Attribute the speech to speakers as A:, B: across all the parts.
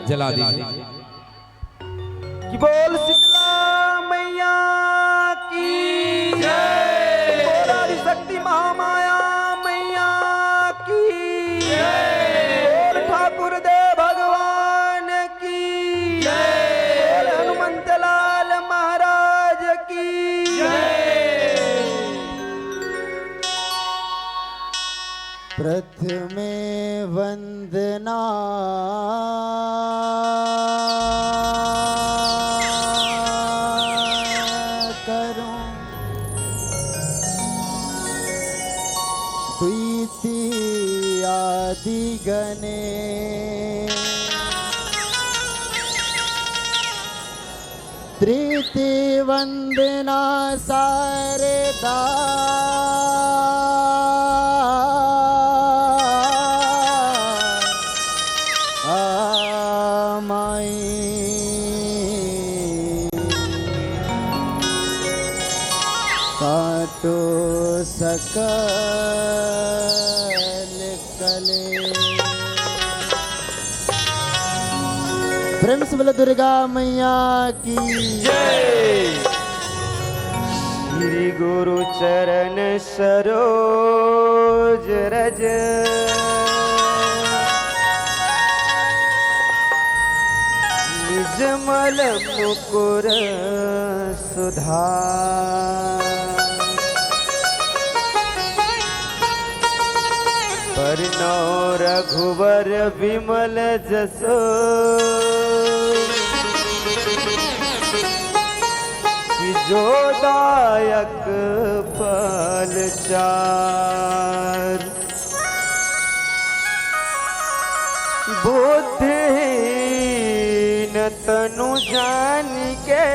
A: जला दीजिए।
B: कि बोल शीतला मैया की जय, बोल आदिशक्ति महामाया मैया की जय, बोल ठाकुर देव भगवान की जय, बोल हनुमंत लाल महाराज की जय।
C: प्रथमे वंदना करूं, द्वितीयादि गणे, तृतीय वंदना शारदा काटो सकल कले। प्रेम से बोलो दुर्गा मैया की
B: जय। श्री गुरु चरण सरोज रज, निजमल मुकुर सुधार, बरनौ रघुवर विमल जसो, कि जो दायक फल चार, बुद्धिहीन तनु जान के,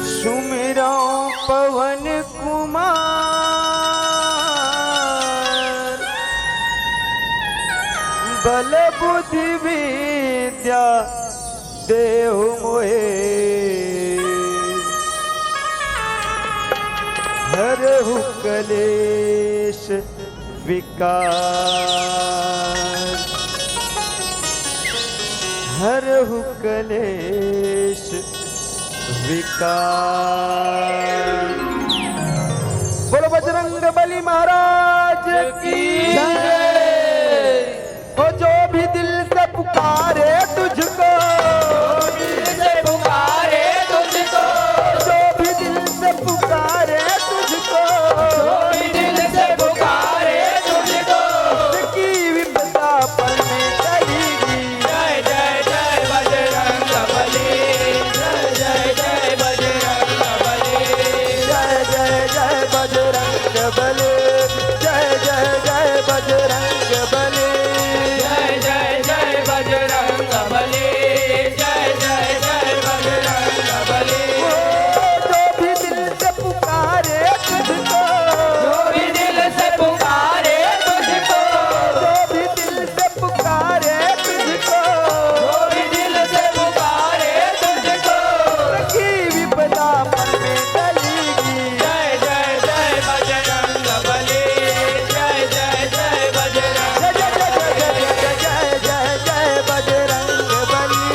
B: सुमिरौ पवन कुमार, बल बुद्धि विद्या देहु मोहे, हरहु कलेश विकार, हरहु कलेश विकार। बोलो बजरंग बली महाराज की जय। हो जो भी दिल से पुकारे तुझको, दिल से पुकारे तुझको, जो भी दिल से पुकारे तुझको, जो भी दिल से पुकारे तुझको, की विपदा पर में टलेगी। जय जय जय बजरंग बली, जय जय जय बजरंग बली, जय जय जय बजरंग बली, जय जय जय बजरंग बली, जय जय जय बजरंग बली, जय जय जय बजरंग बली। जो भी दिल से पुकारे तुझको, जो भी दिल से पुकारे तुझको, जो भी दिल से पुकारे तुझको, जो भी दिल से पुकारे तुझको, की विपदा पर में टलेगी। जय जय जय बजरंग बली, जय जय जय बजरंग, जय जय जय बजरंग बली,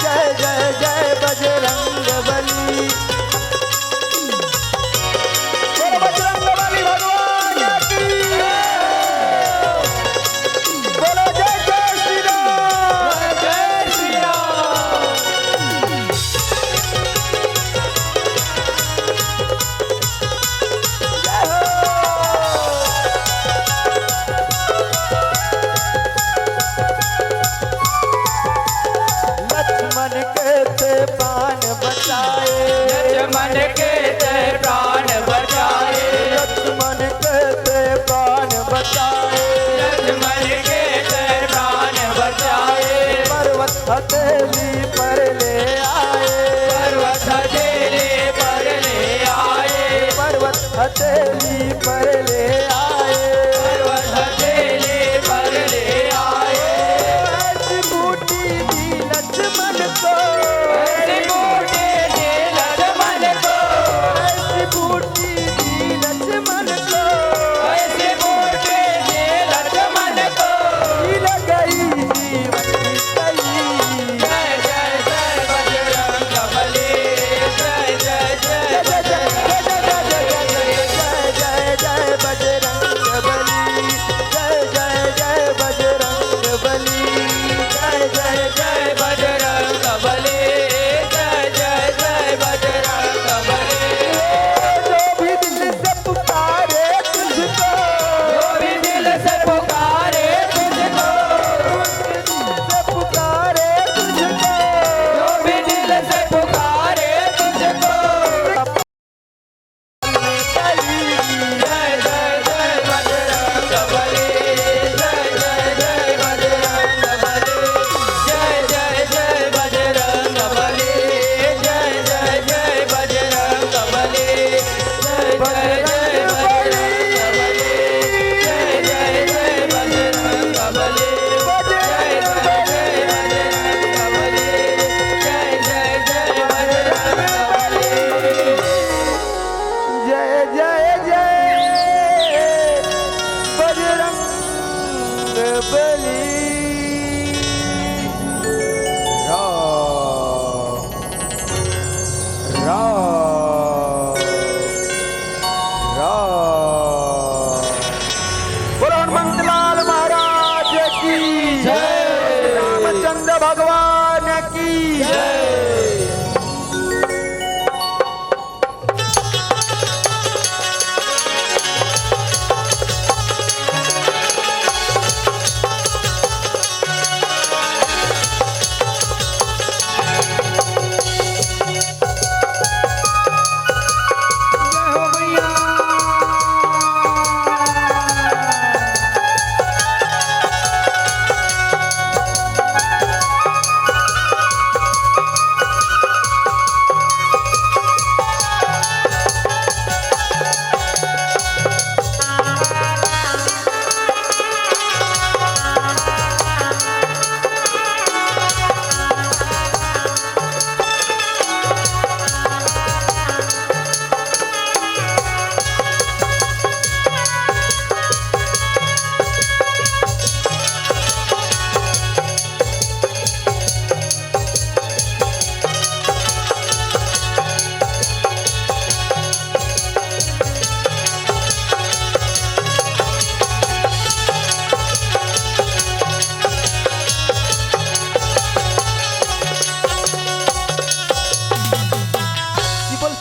B: जय जय जय बजरंग बली। बोलो बजरंग बली भगवान की बोलो, जय जय श्री राम, जय श्री राम। जय हो। लक्ष्मण के ते प्राण बचाए, लक्ष्मण के ते प्राण बचाए, लक्ष्मण के ते प्राण बचाए, लक्ष्मण के ते प्राण बचाए। पर्वत हथेली पर ले आए, पर्वत हथेली पर ले आए, पर्वत हथेली पर ले आए, पर्वत हथेली पर ले आए। ऐसी बूटी दी लक्ष्मण को, ऐसी बूटी दी लक्ष्मण को, ऐसी बूटी दी लक्ष्मण को, ऐसी बूटी दी लक्ष्मण बली राम राम राम। बोलो हनुमंत लाल महाराज की जय, रामचंद्र भगवान की जय।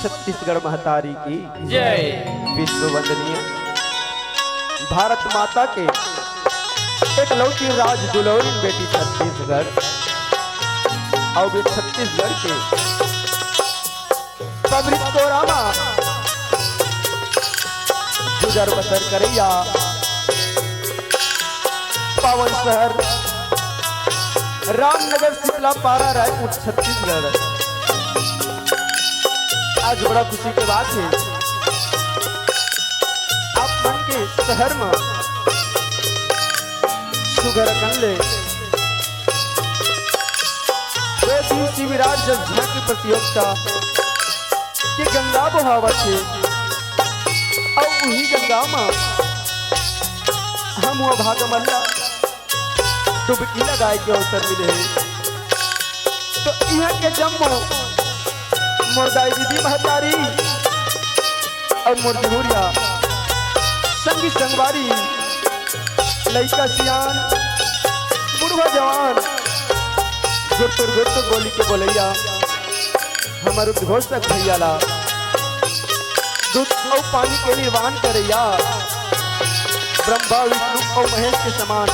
B: छत्तीसगढ़ महतारी की
A: जय।
B: विश्व वंदनीय भारत माता के एक लौटी राज दुलौरी बेटी छत्तीसगढ़ और वे छत्तीसगढ़ के पब्लिक कोरामा गुजर बसर करैया पावन शहर रामनगर शीतला पारा रायपुर छत्तीसगढ़। आज बड़ा खुशी की बात है, आप मन के शहर में सुगर कनले दो दिवसीय विराट जब झांकी प्रतियोगिता के गंगा बहावत है और वही गंगा में हम वो भागमल्ला डुबकी लगाए के अवसर मिले है। तो यहाँ के जम्मू मोरदाई दीदी महतारी और मोरजूरिया संगी संगवारी लड़का सियान बुढ़वा जवान गुर्तुर बोली के बोलैया हमारे उद्घोषक भैया ला दूध और पानी के निर्वाण करैया ब्रह्मा विष्णु और महेश के समान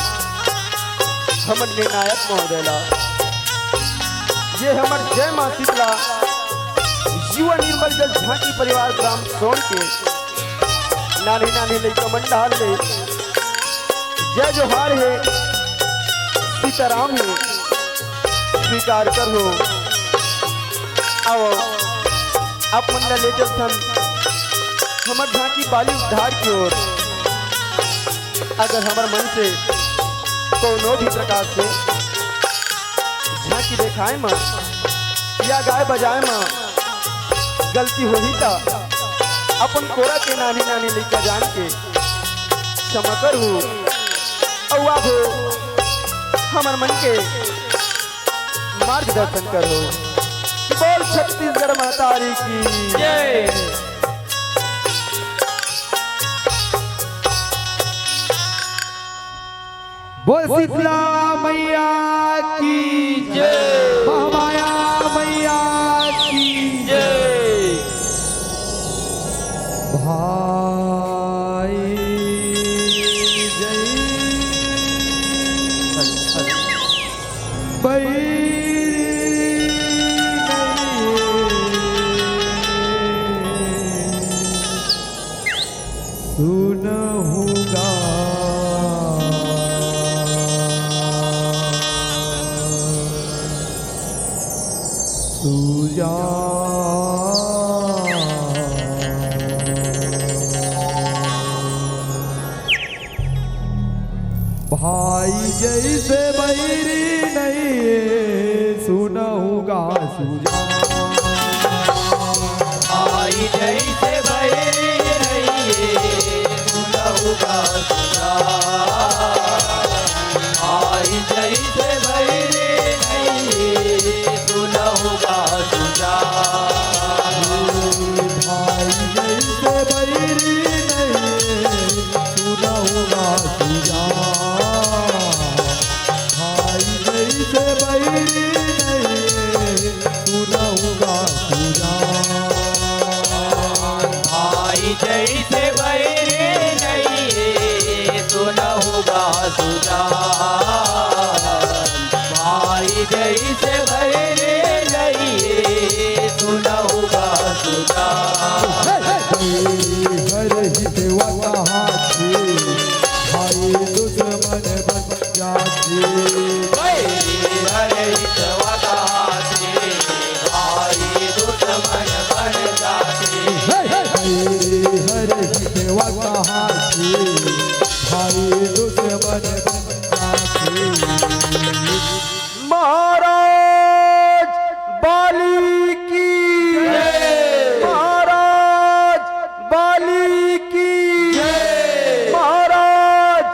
B: हमर निर्णायक महोदय ला। ये हमर जय मां शीतला युवा निर्मल जल झांकी परिवार ग्राम सोन के नानी नानी लड़का मंडाल ले जय जोहार है सीताराम है स्वीकार कर हो। आओ आप मंडल ले चल थन हमर झांकी बाली उद्धार की ओर। अगर हमार मन से कोनो भी प्रकार से झांकी देखाए मां या गाय बजाए मां गलती होही था अपन कोरा के नानी नानी लड़का जान के क्षमा करू और अब हमार मन के मार्गदर्शन करो। बोल छत्तीसगढ़ महतारी की
A: जय।
B: बोल शीतला मैया की
A: जय।
B: महामाया मैया की
A: जय।
B: भाई जय सुनहूँगा सूजा भाई जैसे बैरी नहीं सुनहूँगा सूजा
A: भाई जैसे बैरी नहीं सुनहूँगा सुजा। सुजान भाई जैसे भैरे नहीं सुनऊगा सुजान
B: हर हितवा कहाची भाई दुश्मन बन जाती
A: हरे हितवा कहाची भाई दुश्मन बन जाती
B: हर हितवा कहाची भाई दुश्मन बन जाती महाराज बाली की महाराज बाली की महाराज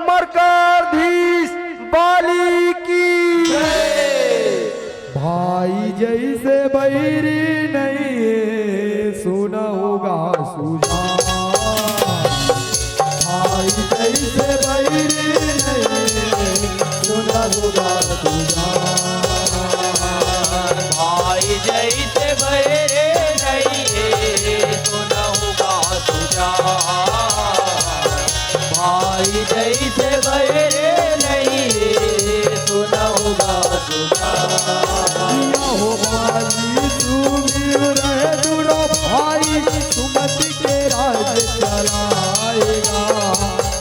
B: मरकरधीश बाली की भाई जैसे बैरी नहीं सुना होगा सुजान भाई जैसे बैरी नहीं सुना होगा सुजान
A: भाई जैसे भैरे नहीं सुनऊगा सुजान भाई जैसे भैरे नहीं सुनऊगा सुजान
B: हो बाली सुमीर रहे दूरो भाई सुमति के राज चलाएगा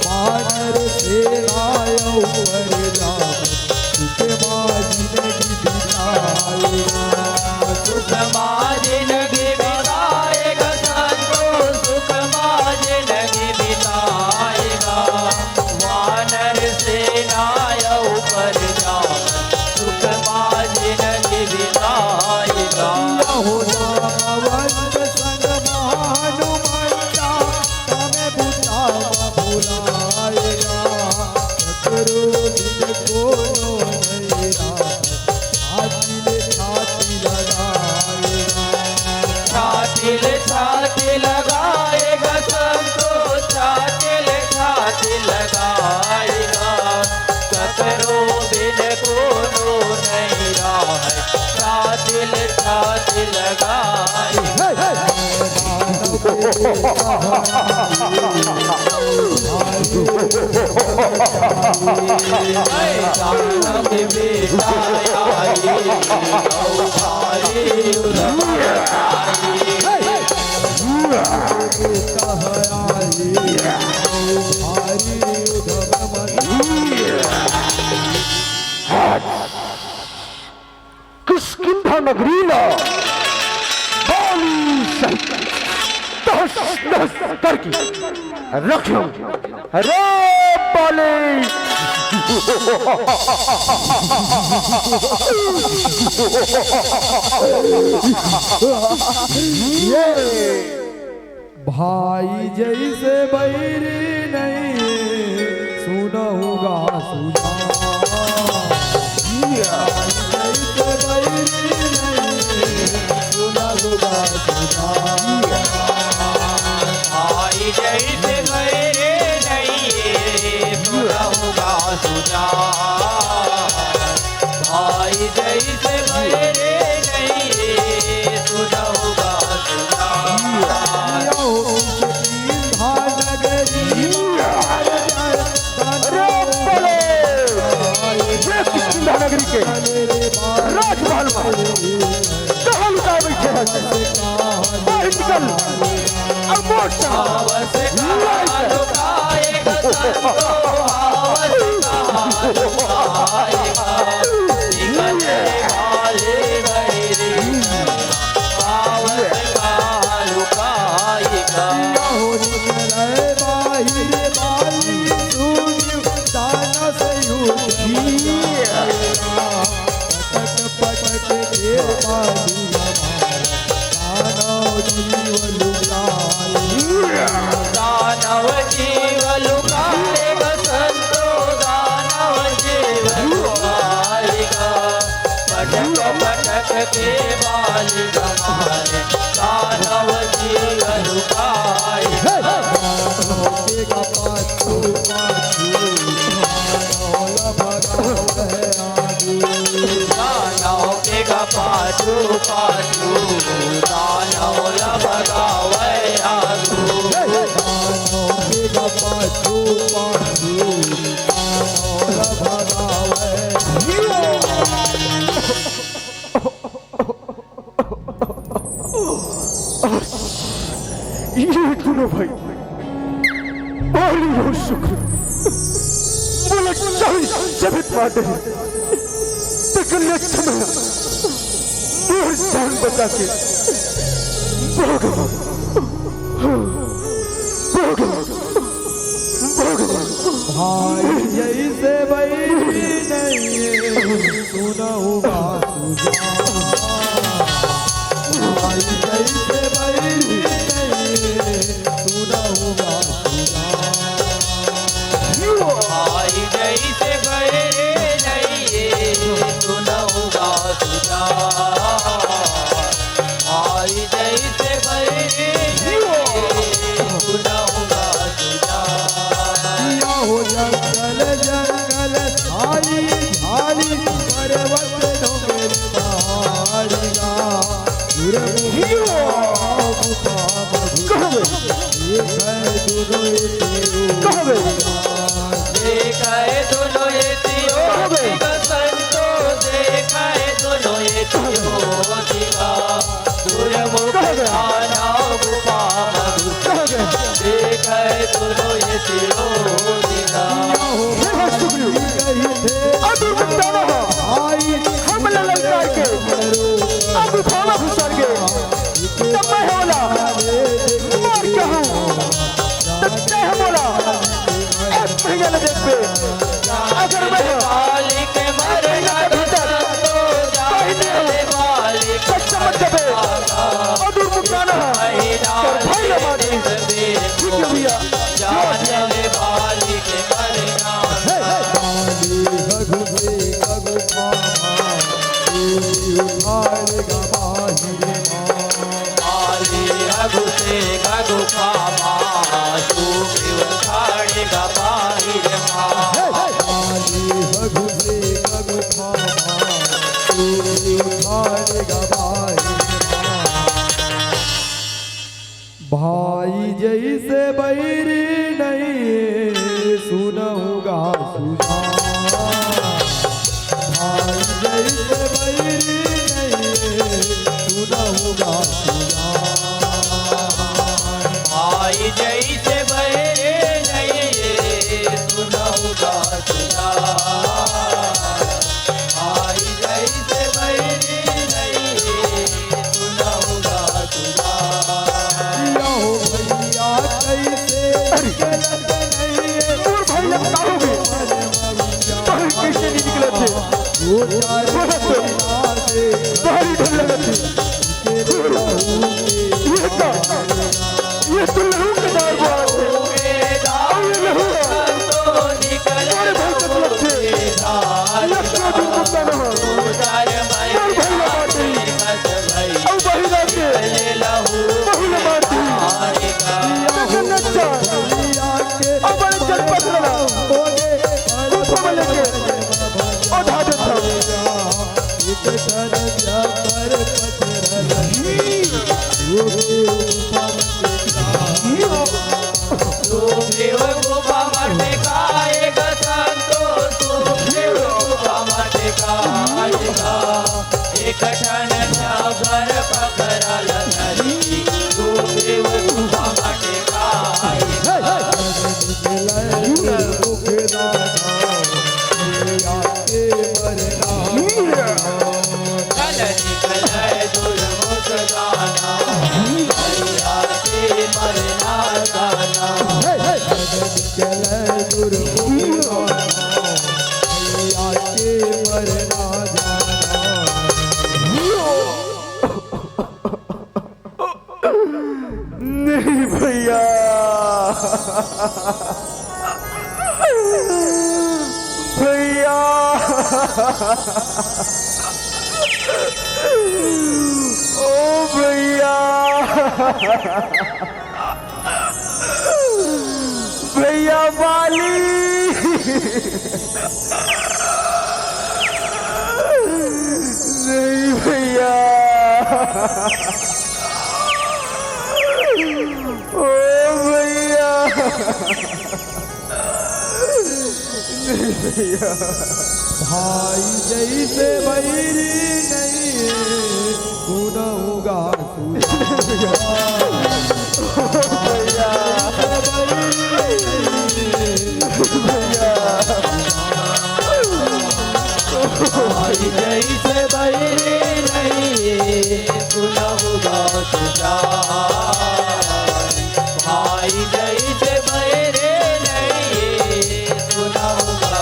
B: पानर से आया ऊपर जा सुखे बाजी नहीं बिताएगा
A: सुख माजिन की बिताएगा संतो सुख माजिन की बिताएगा वानर सेनाया ऊपर जा सुख माजिन की बिताएगा
B: हो जावंत संग महानुमंता तमें बुता बुलाएगा करो दिन को नहीं छाती लगाएगा
A: छाती लगाएगा सबको छाती लगाएगा ककरो बिन कोनो नहीं रहा छाती लगाएगा दानव बेटा आई
B: किष्किंधा नगरीला बाली सहित तहस नहस करके रख लो अरे बाली ये भाई जैसे बैरी नहीं सुना होगा सुजान जैसे बैरी नहीं सुना होगा सुजान
A: भाई जैसे मेरे नहीं सुनऊगा सुजान भाई जैसे मेरे नहीं सुनऊगा सुजान
B: नगरी के राजमहल कहाँ लुकाए बैठे हैं बाहर निकल अब मोटा
A: हवस कहाँ लुकाएगा संतो हवस कहाँ लुकाएगा निकले वाले गहरे हवस कहाँ लुकाएगा दानव जीव लुकाएगा संतो दानव जीव लुकाएगा पटक पटक के बाल हमारे दानव जीव लुकाएगा दानव के पाछू पाछू दानव लगावे आगू
B: पाछू पाछू ये दोनों भाई बहुत शुक्र बोला 40 शब्द माटे तकल्ले समय और जान बचा के भाई जैसे भाई नहीं सुना होगा भाई जैसे भाई नहीं सुना होगा
A: भाई जैसे गए नहीं सुना होगा सुना भाई जैसे गए सुना होगा सुना
B: हो जंगल जंगल थाली थाली पर्वत डोंगर पहाड़िया
A: देखाए दोनों ये संतो देखाए दोनों ये दिखा दुर्मुख खाना गुफा देखाए दोनों ये दिखा
B: हम ललका के अब खाना घुसर गए तब मैं होला मार क्या हूँ तब मैं बोला एक महीने में देख पे अगर मैं
A: मालिक मरना तो जाने मालिक
B: समझ जबे अदूर मुकाना भाई ना माने ठीक है भैया
A: जाने मालिक मरना घुसे गगु पामा तू उखाड़ेगा बाहिर
B: भाई जैसे बैरी नहीं सुनूंगा सुना भाई जैसे बैरी नहीं सुनूंगा सुना
A: भाई जैसे बहरे नहीं सुनाऊंगा सुना भाई जैसे बहरे नहीं सुनाऊंगा सुना
B: भैया कैसे और भाई लगता होगे कैसे नहीं निकले थे बाहरी ढल लगे थे ये तो लहू के दार बात है ये लहू अरे भाई कब लगते लगता दिन मुद्दा न हो और भाई लगाते और भाई लगाते भाई लगाते नच्चा और बड़े जनपद लगा गुफा में लेके और धाजन था
A: गुफा मटे खाएगा संतो तू गुफा मटे खाएगा एक ठन घर पकड़ा लगी तू गुफा मटे खाएगा चल निकल दुर्मुख गाना भैया के मरना गाना
B: नहीं भैया भैया ओ भैया भैया बाली नहीं भैया ओ भैया नहीं भाई जैसे बैरी नहीं सुनऊंगा
A: भाई जैसे बैरी नहीं सुनऊंगा भाई जैसे बैरे नहीं सुनऊंगा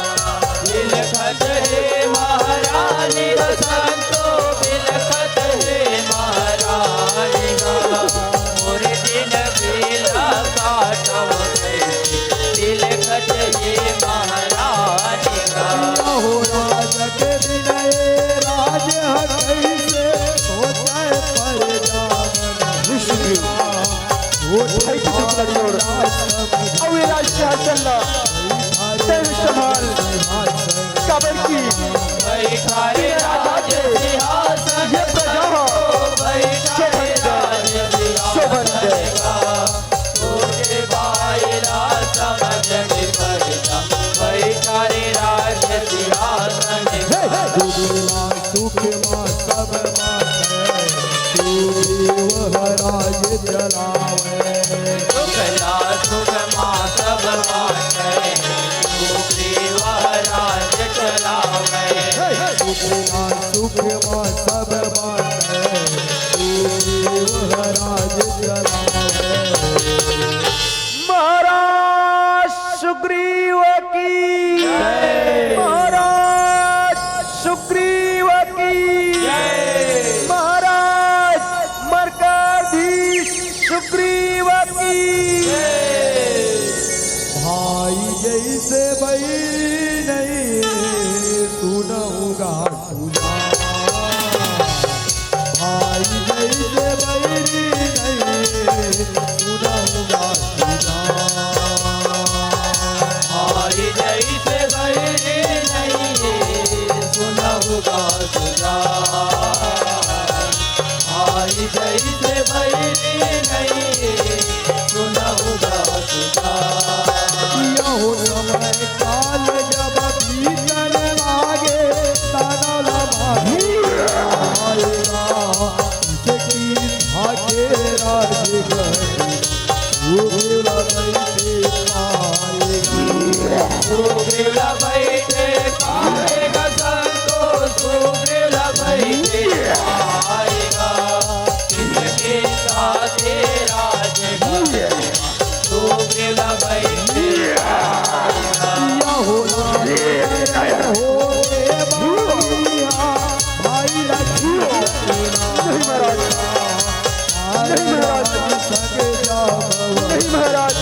A: बिलखत है महारानी संतो बिलखत है महारानी और दिन बेला काटव बिलखत है महारानी
B: हो राज के दिन राज कैसे सोचा पर
A: बैठारे राज सिंहासन बैठारे राज सिंहासन बायरा समझ में पड़ता बैठारे राज सिंहासन
B: सुख माँ सब राज चलावे
A: सुखला सुख माँ सब बाटे वह राज चलावे
B: सुख माँ सब राज चलावे महाराज सुग्रीव की महाराज सुग्रीव की महाराज मरकाधीश सुग्रीव की भाई जैसे बैरी नहीं सुनऊंगा सुना भाई जैसे बैरी नहीं सुनऊंगा सुना
A: भाई जैसे बैरे नहीं सुनऊंगा सुना भाई जैसे बैरे नहीं सुनऊंगा सुना
B: यहो समय काल जब बीतन लागे ताना आएगा जगी भागे राज
A: सुग्रीला बैठे पाएगा संतो सुग्रीला बैठे पाएगा किसके साथ राज सुग्रीला बैठे पाएगा
B: भाई महाराज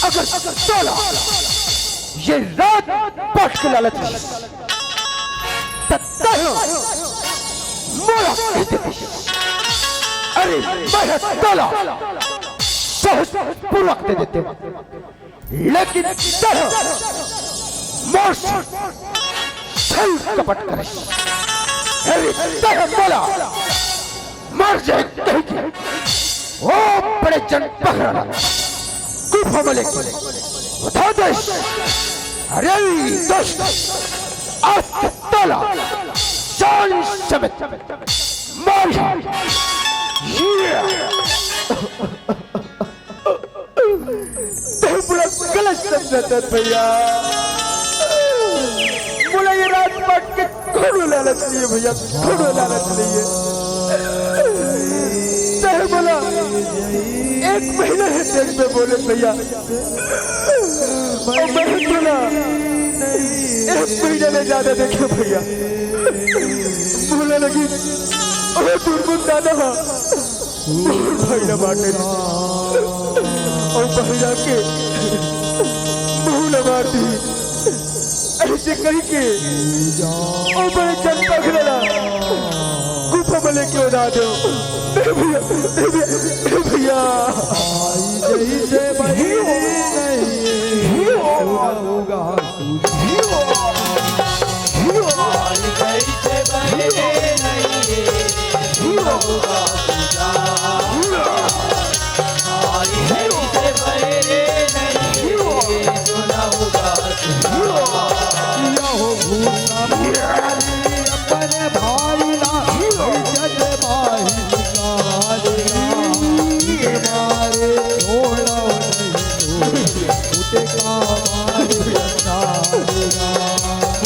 B: अगर तोला ये रात पट के लालच मोला अरे मैं तोला पूर्वक दे देते लेकिन कपट करे बोला मर जाए कहीं ओ बड़े जन पहरा गुफा में लेके बता दे अरे दोस्त आज तोला जान समेत मार तो बड़ा गलत समझता भैया। बोला ये राजपाट के थोड़ा लालच नहीं है भैया, थोड़ा लालच नहीं है। चाहे बोला 1 महीना है टेक में बोले भैया, और मैं बोला 1 महीने में ज्यादा देखे भैया। बोला लगी अरे दुर्गुण दादा भाई ना बाटे और बहरा के मुँह लगा दी ऐसे कही के और बड़े चल पकड़ा गुफा में लेके उड़ा दो भैया।
C: जैसे बही नहीं होगा
A: कैसे बहे नहीं होगा पूजा, हमारी कैसे बहे नहीं सुना होगा
C: हो भूसा अपने भाई ना इज्जत भाई मारे छोड़ा नहीं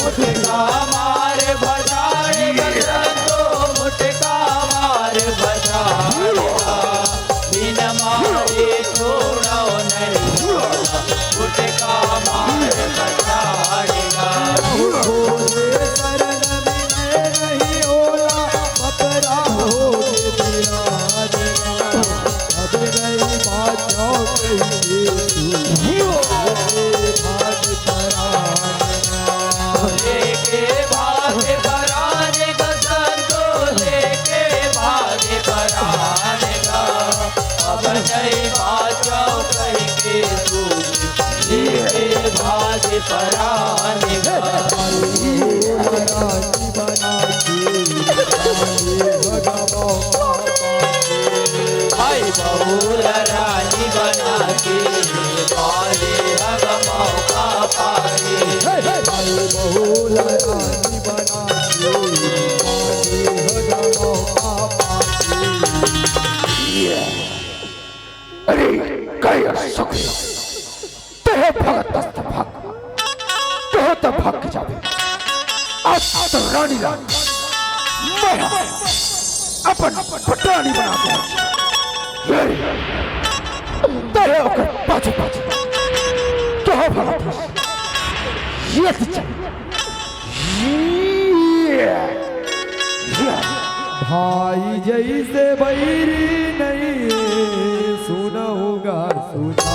C: उठे का
A: मारे भजाएगा तो मुटका मार भजाएगा, बिन मारे छोड़ो नहीं मुटका मार भजाएगा।
C: नहीं होला पपरा हो अब नहीं बात
A: लेके भागे बराने का संतो लेके भागे बराने का, अब नहीं बाजाओ कहीं के तू लेके भागे बराने का। भाई बहुल रानी बना के पाले हगमाओ का पाले,
B: अरे काय सुख तेरे भगत दस्त भाग कहो तो भाग के जावे। आज तो रानी मैं अपन पटानी बना दे तेरे ओकर पाछे पाछे कहो भगत ये
C: भाई जैसे बैरी नहीं सुना होगा सुना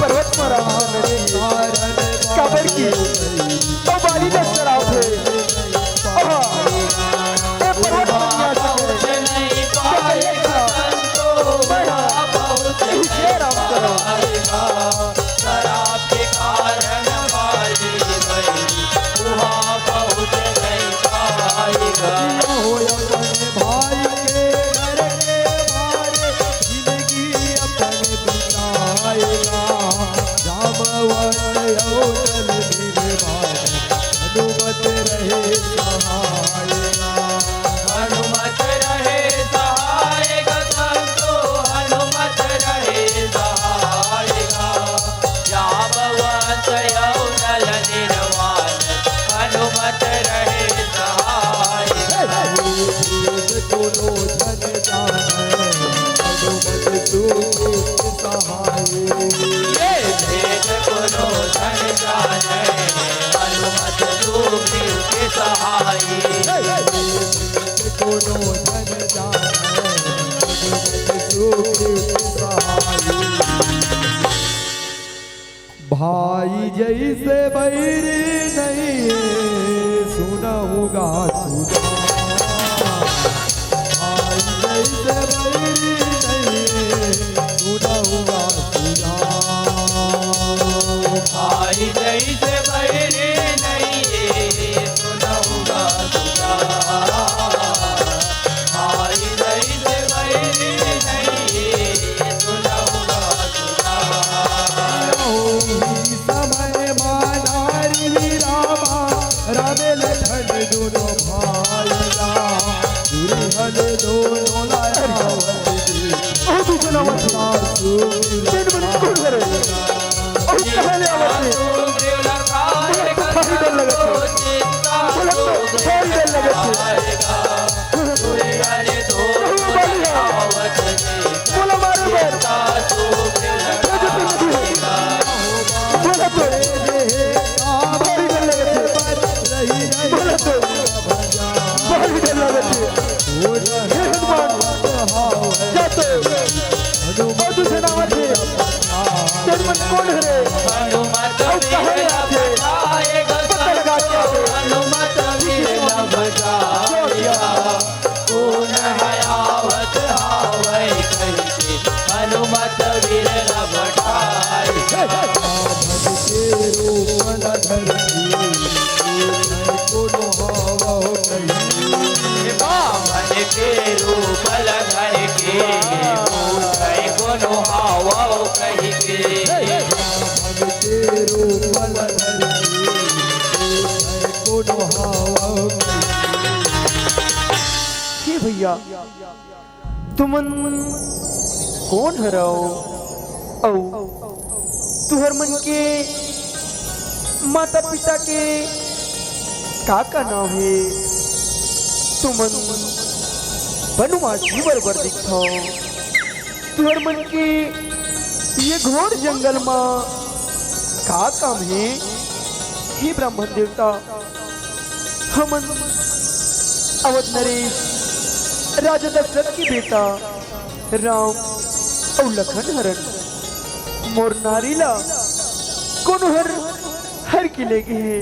B: पर्वत पर कबर की तो बाली में शराब है पर्वत
A: नहीं पाएगा शराब के कारण वाली वहाँ पहुँच नहीं पाएगा।
C: भाई के घर के मारे जिंदगी अपने बिताएगा जामवन योजन निर्माण अनुमत रहे सहायगा
A: हनुमत रहे सहायगा संतो हनुमत रहे सहायगा, जामवंत योजन निर्माण हनुमत रहे सहायगा।
C: दोनों धन जान अनुमत सुख सहाय
A: ये भेद कोनो धन जाने हनुमत दूरी के सहाय।
C: दोनों धन जान अनुमत सुख सहाय भाई जैसे बैरी नहीं सुना होगा सुना भाई जैसे सुग्रीव
B: तेन मन कोण करे और कहले आवत
A: सुग्रीव लखाए
B: भारी डर लगत है
A: चिंता
B: बोला तो भारी डर लगत है
A: अरे दो आवत
B: बोला मारे बर
A: सुग्रीव
B: बोला तो भारी डर लगत है बोला तो भारी डर लगत है हे हनुमान जातो मधु सेनावत है तेन मन कोण करे
A: हनुमत
B: और कहले आते
A: आएगा
B: पता लगा के आते
A: हनुमत वीर लभजाएगा कौन है आवत आवै कहिके हनुमत वीर लभजाएगा बामन के रूप लघर के पूछै कोनो हावौ कहिके
B: हे भैया तुमन कौन हराओ औ तुहर मन के माता पिता के का नाम है तुमन वनवासी बरबर दिखो तुहर मन के ये घोर जंगल में का काम है हे ब्राह्मण देवता हमन अवध नरेश राजा दशरथ की बेटा राम और लखन हरण मोर नारीला कोनो हर किले के है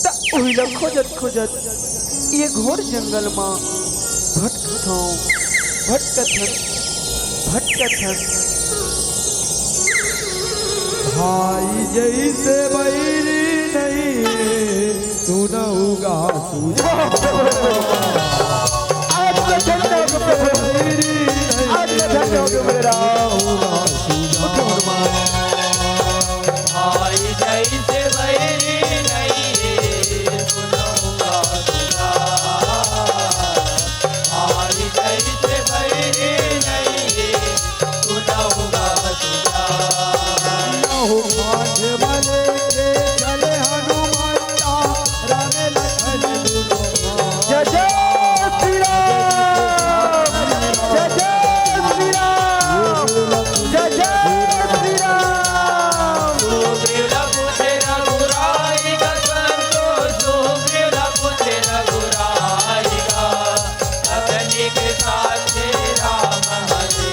B: ता ओहिला खोजत खोजत ये घोर जंगल में भटकत हन
C: भाई जैसे बैरी नहीं सुनऊगा
B: आज का झंडा हो गया प्रभु, आज का झंडा हो गया मेरा
A: भाई जैसे बैरी नहीं सुनऊंगा सुना भाई जैसे बैरी नहीं सुनऊंगा सुना
C: हो माठ बने के चले हनुमंता राम लखन दुनो
B: जय जय श्री राम, जय जय श्री राम, जय जय श्री राम।
A: सुग्रीव पुत्र रघुराई का संतोष सुग्रीव पुत्र रघुराई का अपने के साथ राम हरे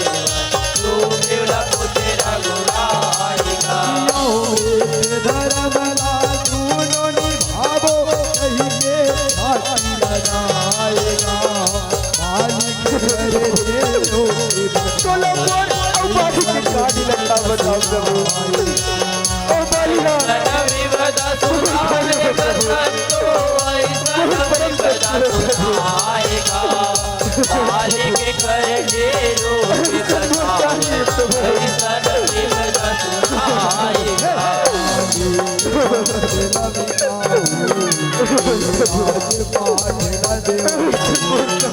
A: सुग्रीव पुत्र रघुराई का
C: धर्मला दुनो निभावो कहिए साथी लगाएगा मालिक करे लोग
B: चलो मोर और बाकी की गाड़ी लगता बताओ प्रभु ओ बालीला
A: विवदा सुनाने का संतो ऐसा विवदा सुनाएगा मालिक करे लोग ऐसा विवदा सुनाएगा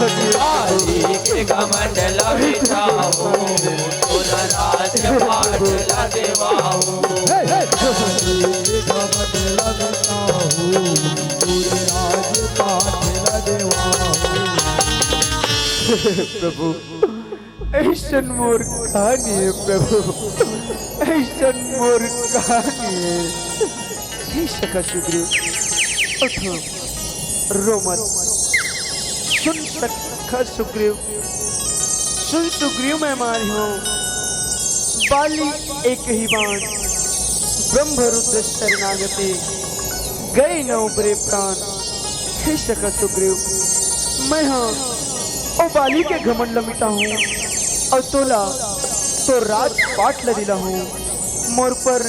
A: के कमंडल बिछाओ तोरा राज पाठ ला देवाओ
B: प्रभु ऐसन मोर कहानी है प्रभु, ऐसन मोर कहानी है। हे सखा सुग्रीव उठो रो मत, सुन सखा सुग्रीव, सुन सुग्रीव मैं मारी हूँ बाली एक ही बाण ब्रह्म रुद्र शरणागति गए न उबरे प्राण। हे सखा सुग्रीव मैं हाँ ओ बाली के घमंड लमिटा हूँ और तोला तो राजपाट लदिला हूँ। मोर पर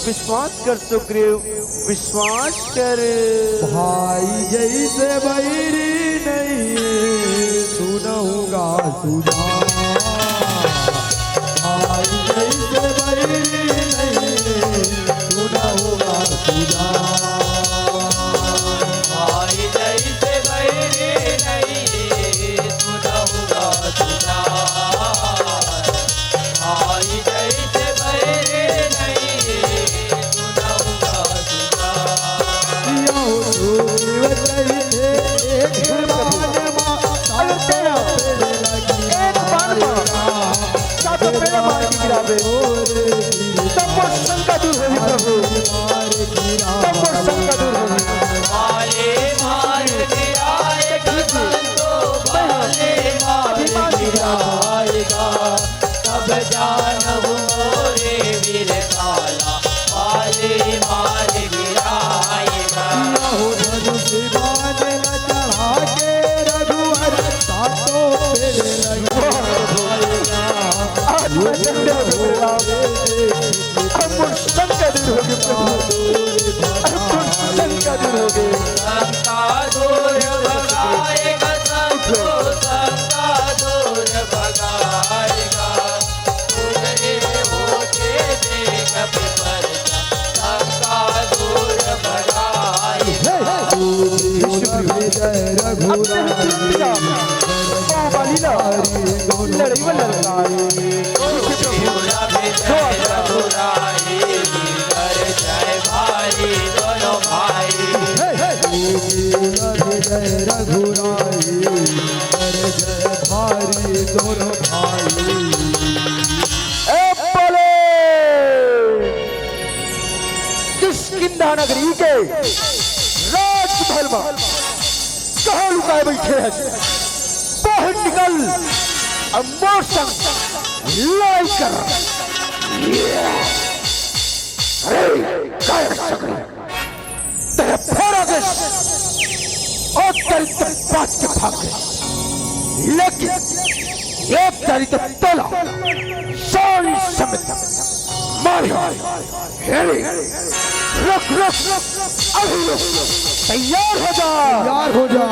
B: विश्वास कर सुग्रीव, विश्वास कर।
C: भाई जैसे बैरी नहीं सुनऊंगा सुना भाई जैसे बैरी नहीं सुनऊंगा सुना
A: भाई जैसे बैरी नहीं सुनऊंगा सुना
B: सातों पेड़ मार के गिरावे तब वो शंका दूर होगी प्रभु तब वो शंका दूर होगी
A: माले मार गिराएगा संतो माले मार गिराएगा तब जानहु मोरे वीर काला माले मार गिराएगा
C: हो धनुष बाण न चढ़ा के रघुवर सातों पेड़ लगाएगा
B: आज मैं शंका दूर होगी अब वो शंका दूर होगी प्रभु अब वो शंका दूर होगी
A: शंका दूर भगाएगा संतो शंका दूर भगाएगा तुझे होके देख विपरता शंका दूर भगाएगा
C: जय रघुराई
B: लड़ाई में लड़ाई
A: शिवला में जय रघुराई वीर जय भाई दोनों भाई
C: जय रघुराई जय भारी दोनों भाई
B: बोले किष्किंधा नगरी के राजमहल में कहाँ लुकाए बैठे हैं बाहर निकल अब मोर संग लड़ाई कर अरे काय सकरी तेरे फेरा के और तेरी तो बात के भाग गए लेकिन एक तेरी तो तला सारी समेत मारिया हेरी रुक रुक अभी रुक तैयार हो जा
C: तैयार हो जा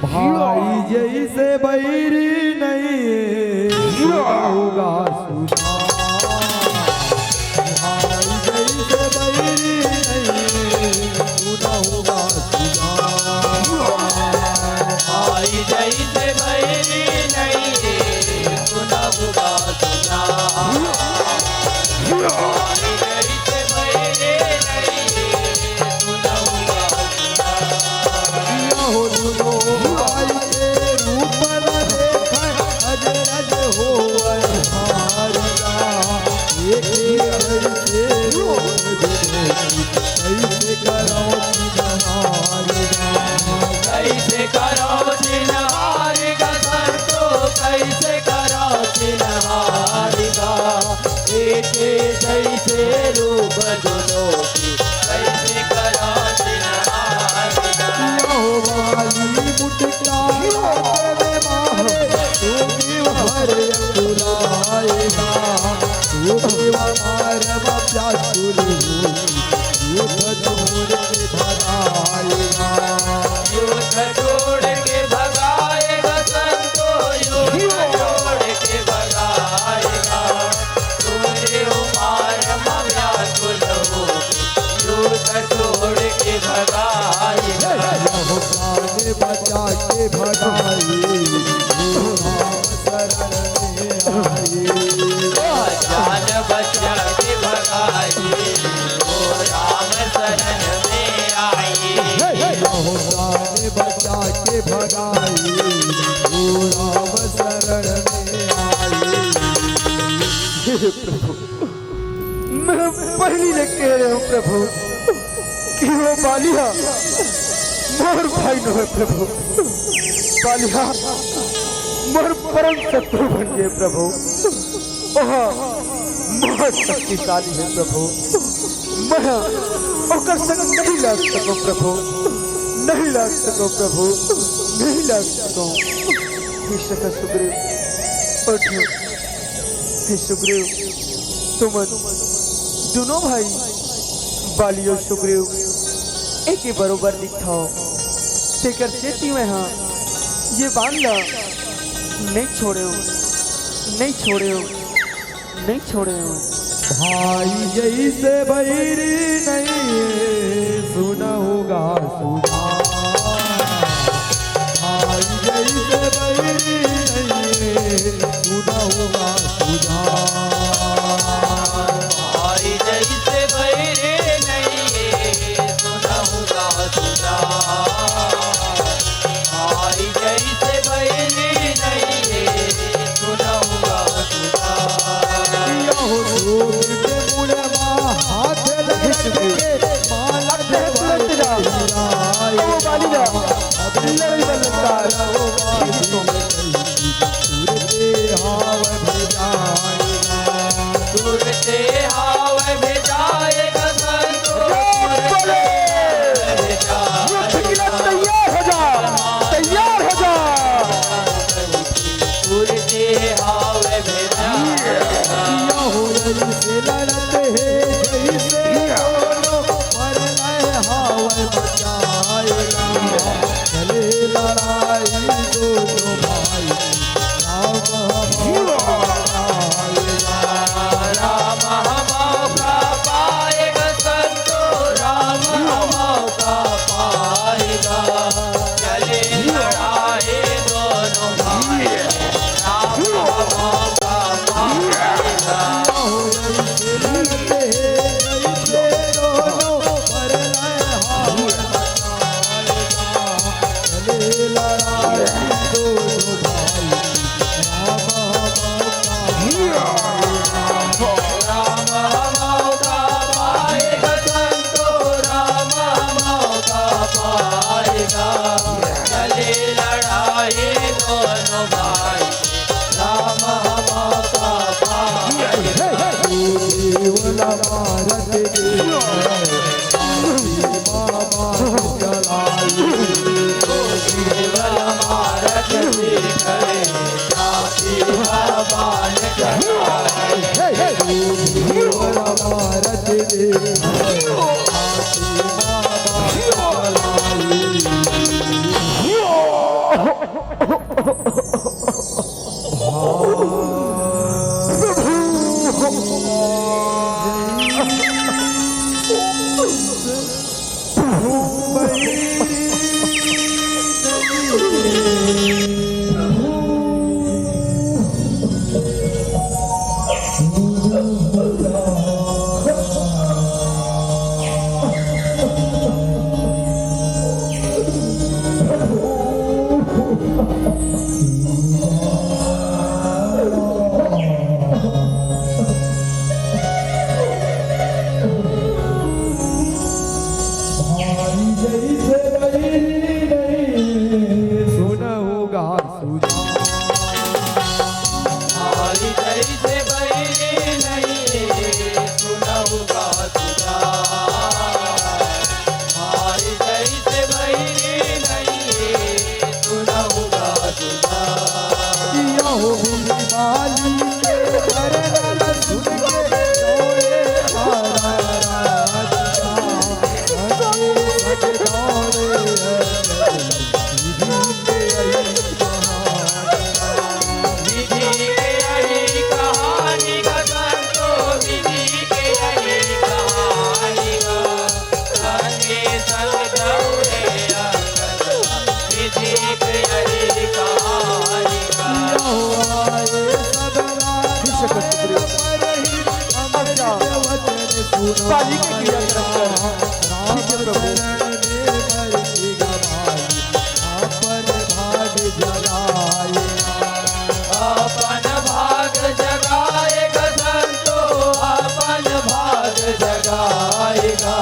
C: भाई जैसे बैरी नहीं होगा सुना भाई जैसे बैरी नहीं होगा सुना
A: भाई जैसे बैरी नहीं सुना होगा सुना भाई जैसे बैरी नहीं सुना होगा सुना
C: हो दुनो भाई के रूप न देख अज अज हो हारिया एक जैसे रोज कैसे करो
A: कैसे करो चिन्हारिगा संतो कैसे करो चिन्हारिगा एक जैसे रूप दोनों की कैसे करो चिन्हारिगा
C: वाली मुटका तेरे मारे तू भर बुलाएगा तू हमार बाप्या सुलू युद्ध छोड़ के भगाएगा
A: युद्ध छोड़ के भगाएगा संतो युद्ध छोड़ के भगाएगा तुम्हारे उमार मव्या कुलो युद्ध छोड़ के भगाएगा
C: प्राण बचा के भगाई शरण में आई
A: जान बचा के भगाई ओ राम शरण में आई
C: प्राण बचा के भगाई ओ राम शरण में आई
B: हे प्रभु मैं पहली ले कह रहा हूँ प्रभु कि वो बालिया मोर भाई न है प्रभु बालिया मोर परम शत्रु बन गए प्रभु ओह बहुत शक्तिशाली है प्रभु मैं ओकर संग नहीं लग सको प्रभु नहीं लग सको प्रभु नहीं लग सको हे सका सुग्रीव उठो हे सुग्रीव, तुम दोनों भाई बाली और सुग्रीव एक ही बरोबर दिखाओ तेकर चेती में हाँ ये बांधा नहीं छोड़े हो, नहीं छोड़े हो, नहीं छोड़े हो।
C: भाई जैसे बैरी नहीं सुना होगा सुना, भाई जैसे बैरी नहीं सुना होगा सुना,
A: भाई जैसे बैरे नहीं सुना होगा सुना, भाई जैसे बैरे नहीं सुना होगा सुना।
C: यहो रूप के मुड़े माँ हाथ लगे माला दे बलिराय,
B: ओ बाली जा लड़ाई बलकार
A: सुरते हाव भेजाएगा
B: तैयार हो जा, तैयार हो जा।
A: सुरते हाव भेजाएगा
C: हो रही से लड़ते हैं जैसे दोनों पर नए हावल बचाएगा, चले लड़ाई दोनों भाई
A: राम मौका पाएगा संतो, राम मौका पाएगा, चले लड़ाए दोनों भाई, राम मौका पाएगा।
C: हो रही से लड़ते हैं जैसे दोनों पर नए हावल बचाएगा, चले लड़ाई दोनों भाई
A: राम मौका पाएगा संतो, राम मौका पाएगा, चले लड़ाए दोनों भाई, राम मौका पाएगा।
C: केवल भारत
A: केवल भारत देश है, जाति भगवान कराए।
C: केवल भारत सुना होगा सुना,
A: भाई जैसे बैरे नहीं सुना होगा सुना, भाई जैसे बैरे नहीं सुना होगा सुना।
C: यहो भी माली के भरन सुन के डोले आरा राजा, सज दौड़े
A: विधि के यही कहानी का संतो, विधि के यही कहानी का, संगे संग दौड़े अंगद, विधि के यही कहानी का।
C: आए सदला
B: बाली के क्रिया करता
C: राम चरण में मर्जी गवाई, अपन भाग जगाए
A: अपन भाग जगाएगा संतो, अपन भाग जगाएगा,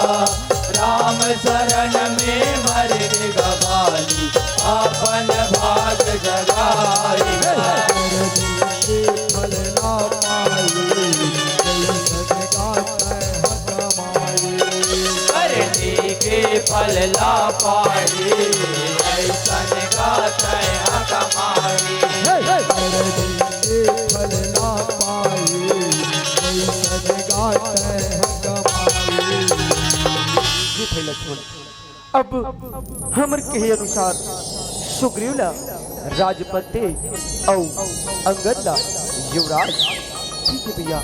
A: राम शरण में मरेगा बाली, अपन भाग जगाएगा।
C: फल ना पाए जैसन गाता हमारे,
A: करने के फल ला पाए, ऐसन गाता है हमारी।
C: फल ना पाए गाते कमाई।
B: जी भाई लक्ष्मण, अब हमर कहे अनुसार सुग्रीव ला राजपत्ते औ अंगद ला युवराज। ठीक है भैया,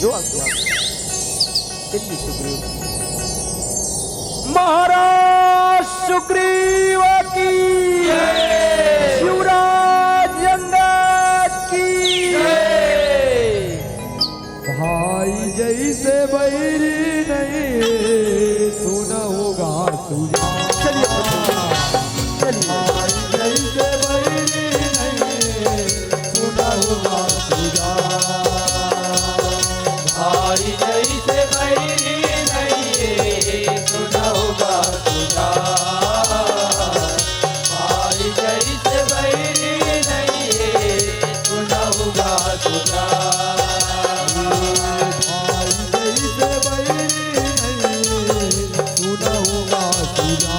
B: जो आज्ञा। दिल्ली सुग्रीव। महाराज सुग्रीव की युवराज अंगद की।
C: भाई जैसे बैरी नहीं सुना होगा तुझा।
B: चलिए चलिए।
C: भाई जैसे बैरी नहीं सुना होगा तुझा।
A: भाई जैसे बैरी नहीं सुना होगा तुझा। भाई जैसे बैरी नहीं सुना होगा तुझा।
C: भाई जैसे बैरी नहीं सुना होगा तुझा।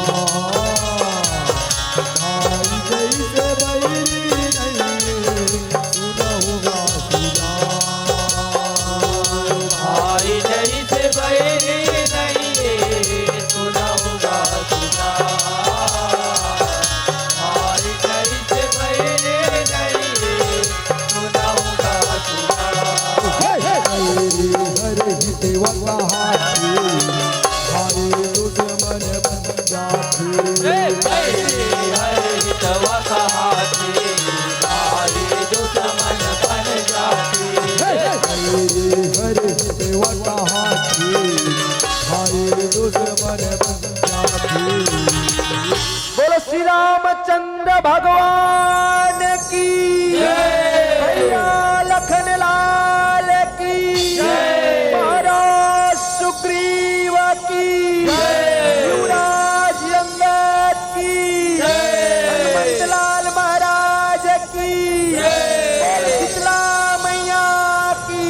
C: भाई जैसे बैरी नहीं सुना होगा तुझा।
A: भाई जैसे बैरी नहीं सुना होगा तुझा। भाई जैसे बैरी नहीं सुना होगा तुझा।
C: हरे हरे देवता हाथी हरे दुश्मन बन जाते।
A: हरे हितवा कहाती भाई दुश्मन बन जाती।
C: हरे देवता हाथी हरे दुश्मन बन जाते।
B: बोलो श्री रामचंद्र भगवान की भैया लखन लाल की। महाराज सुग्रीव की युवराज अंगद की। हनुमंत लाल महाराज की। बोलो शीतला मैया की।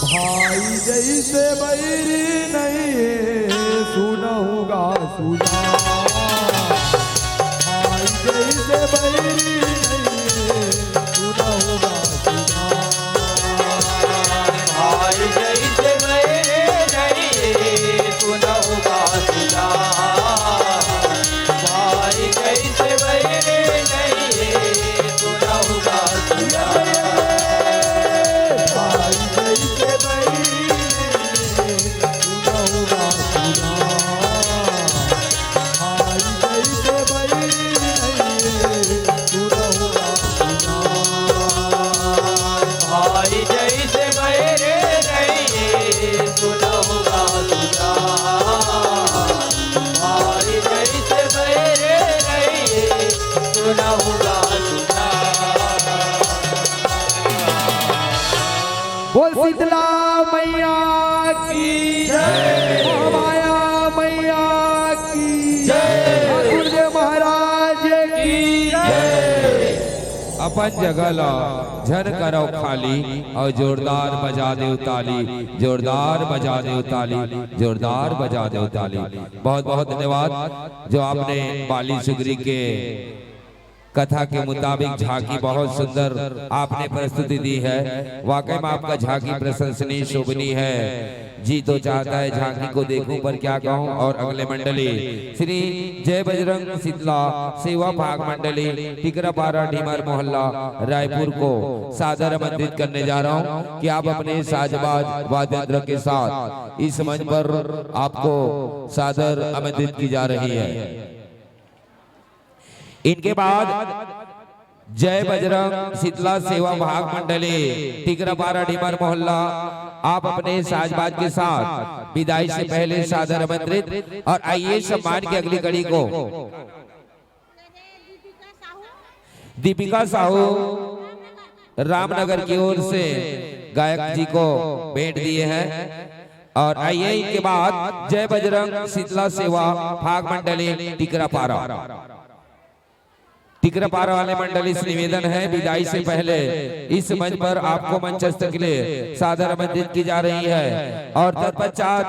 C: भाई जैसे बैरी नहीं सुना होगा सुना। भाई जैसे बैरी नहीं सुना होगा सुना।
A: भाई जैसे बैरी नहीं सुना होगा तुझा। भाई जैसे बैरी नहीं सुना होगा तुझा।
C: भाई जैसे बैरी नहीं सुना होगा सुना। भाई जैसे बैरी नहीं सुना होगा सुना।
A: भाई जैसे बैरी नहीं सुना होगा तुझा। भाई जैसे बैरी नहीं सुना होगा तुझा।
C: बोल शीतला मैया की जय। माया मैया की जय। गुरुदेव महाराज की जय।
D: अपन जगह ला झन करो खाली और जोरदार बजा दे ताली। जोरदार बजा दे ताली। जोरदार बजा दे ताली। बहुत बहुत धन्यवाद जो आपने बाली सुग्री के कथा के मुताबिक झांकी बहुत सुंदर आपने प्रस्तुति दी है। वाकई में आपका झांकी प्रशंसनीय शोभनीय है। जी तो चाहता है झांकी को देखूं पर क्या कहूं। और अगले मंडली श्री जय बजरंग शीतला सेवा भाग मंडली टिकरापारा ढीमर मोहल्ला रायपुर को सादर आमंत्रित करने जा रहा हूं कि आप अपने साजबाज वाद्य यंत्र के साथ इस मंच पर आपको सादर आमंत्रित की जा रही है। इनके बाद जय बजरंग शीतला सेवा भाग मंडली टिकरापारा ढीमर मोहल्ला आप अपने साजबाज के साथ विदाई से पहले सादर आमंत्रित। और आइए सम्मान की अगली कड़ी को दीपिका साहू रामनगर की ओर से गायक जी को भेंट दिए हैं। और आइए इनके बाद जय बजरंग शीतला सेवा भाग मंडली टिकरापारा वाले मंडली से निवेदन है विदाई से पहले इस मंच पर आपको मंचस्थ के लिए सादर आमंत्रित की जा रही है। और तत्पश्चात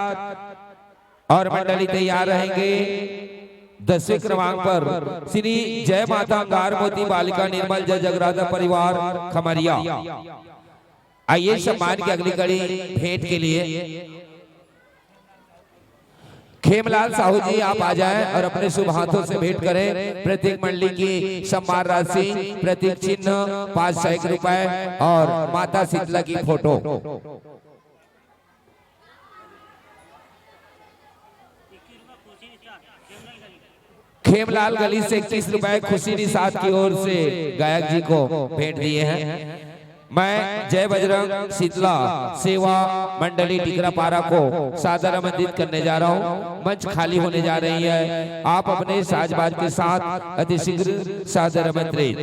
D: और मंडली तैयार रहेंगे 10वें क्रमांक पर श्री जय माता गार मोती बालिका निर्मल जय जगराधा परिवार खमरिया। आइए सम्मान की अगली कड़ी भेंट के लिए खेमलाल साहू जी आप आ जाएं और अपने शुभ हाथों से भेंट करें। प्रत्येक मंडली की सम्मान राशि, प्रतीक चिन्ह 500 रुपए और माता शीतला की फोटो। खेमलाल गली से 21 रुपए खुशी निषाद की ओर से गायक जी को भेंट दिए हैं। मैं जय बजरंग शीतला सेवा मंडली टिकरापारा को सादर आमंत्रित करने जा रहा हूं। मंच खाली होने जा रही है, आप अपने साजबाज के साथ अतिशीघ्र सादर आमंत्रित।